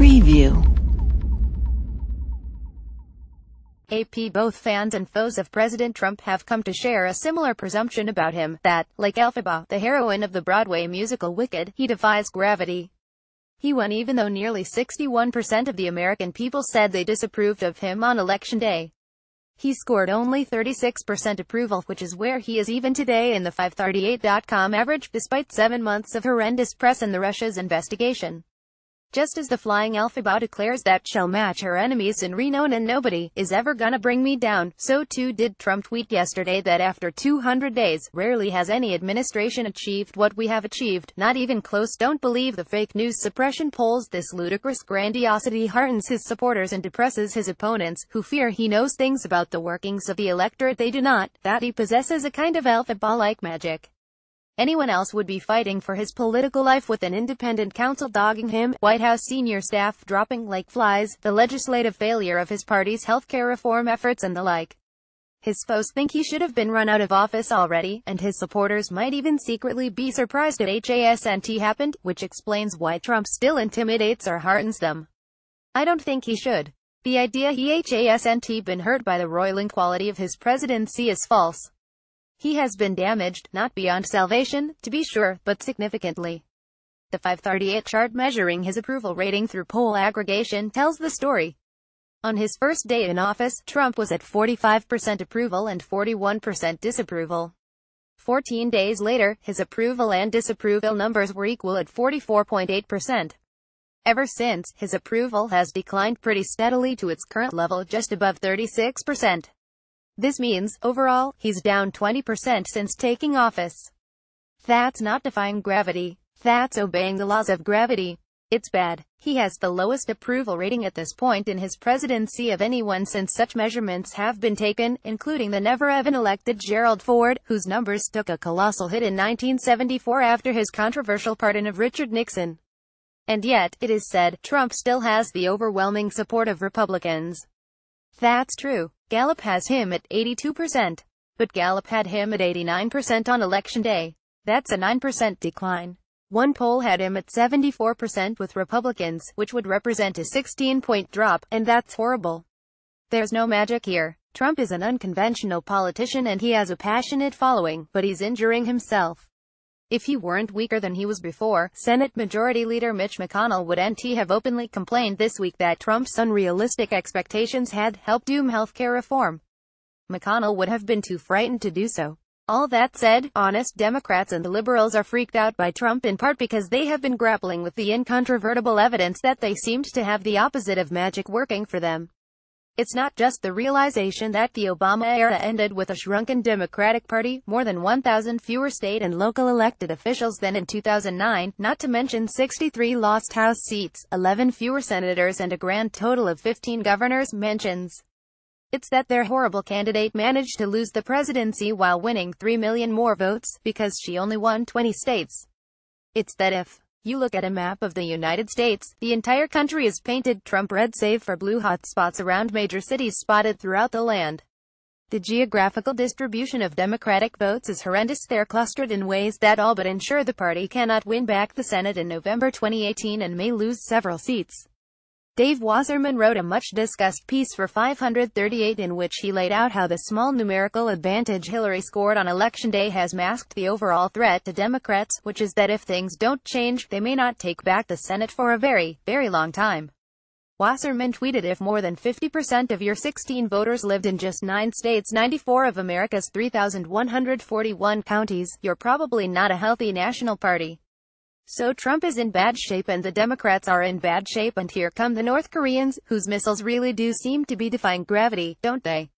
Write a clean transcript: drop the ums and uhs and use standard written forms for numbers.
Preview. AP. Both fans and foes of President Trump have come to share a similar presumption about him, that, like Elphaba, the heroine of the Broadway musical Wicked, he defies gravity. He won even though nearly 61% of the American people said they disapproved of him on Election Day. He scored only 36% approval, which is where he is even today in the 538.com average, despite 7 months of horrendous press and the Russia's investigation. Just as the flying Elphaba declares that she'll match her enemies in Reno and nobody is ever gonna bring me down, so too did Trump tweet yesterday that after 200 days, rarely has any administration achieved what we have achieved, not even close. Don't believe the fake news suppression polls. This ludicrous grandiosity heartens his supporters and depresses his opponents, who fear he knows things about the workings of the electorate they do not, that he possesses a kind of Elphaba-like magic. Anyone else would be fighting for his political life with an independent counsel dogging him, White House senior staff dropping like flies, the legislative failure of his party's healthcare reform efforts and the like. His foes think he should have been run out of office already, and his supporters might even secretly be surprised that HASNT happened, which explains why Trump still intimidates or heartens them. I don't think he should. The idea he hasn't been hurt by the roiling quality of his presidency is false. He has been damaged, not beyond salvation, to be sure, but significantly. The 538 chart measuring his approval rating through poll aggregation tells the story. On his first day in office, Trump was at 45% approval and 41% disapproval. 14 days later, his approval and disapproval numbers were equal at 44.8%. Ever since, his approval has declined pretty steadily to its current level just above 36%. This means, overall, he's down 20% since taking office. That's not defying gravity. That's obeying the laws of gravity. It's bad. He has the lowest approval rating at this point in his presidency of anyone since such measurements have been taken, including the never-even elected Gerald Ford, whose numbers took a colossal hit in 1974 after his controversial pardon of Richard Nixon. And yet, it is said, Trump still has the overwhelming support of Republicans. That's true. Gallup has him at 82%. But Gallup had him at 89% on Election Day. That's a 9% decline. One poll had him at 74% with Republicans, which would represent a 16-point drop, and that's horrible. There's no magic here. Trump is an unconventional politician and he has a passionate following, but he's injuring himself. If he weren't weaker than he was before, Senate Majority Leader Mitch McConnell wouldn't have openly complained this week that Trump's unrealistic expectations had helped doom healthcare reform. McConnell would have been too frightened to do so. All that said, honest Democrats and the liberals are freaked out by Trump in part because they have been grappling with the incontrovertible evidence that they seemed to have the opposite of magic working for them. It's not just the realization that the Obama era ended with a shrunken Democratic Party, more than 1,000 fewer state and local elected officials than in 2009, not to mention 63 lost House seats, 11 fewer senators and a grand total of 15 governors' mentions. It's that their horrible candidate managed to lose the presidency while winning 3 million more votes, because she only won 20 states. It's that if you look at a map of the United States, the entire country is painted Trump red save for blue hotspots around major cities spotted throughout the land. The geographical distribution of Democratic votes is horrendous. They're clustered in ways that all but ensure the party cannot win back the Senate in November 2018 and may lose several seats. Dave Wasserman wrote a much-discussed piece for 538 in which he laid out how the small numerical advantage Hillary scored on Election Day has masked the overall threat to Democrats, which is that if things don't change, they may not take back the Senate for a very, very long time. Wasserman tweeted, if more than 50% of your 16 voters lived in just 9 states, 94 of America's 3,141 counties, you're probably not a healthy national party. So Trump is in bad shape and the Democrats are in bad shape, and here come the North Koreans, whose missiles really do seem to be defying gravity, don't they?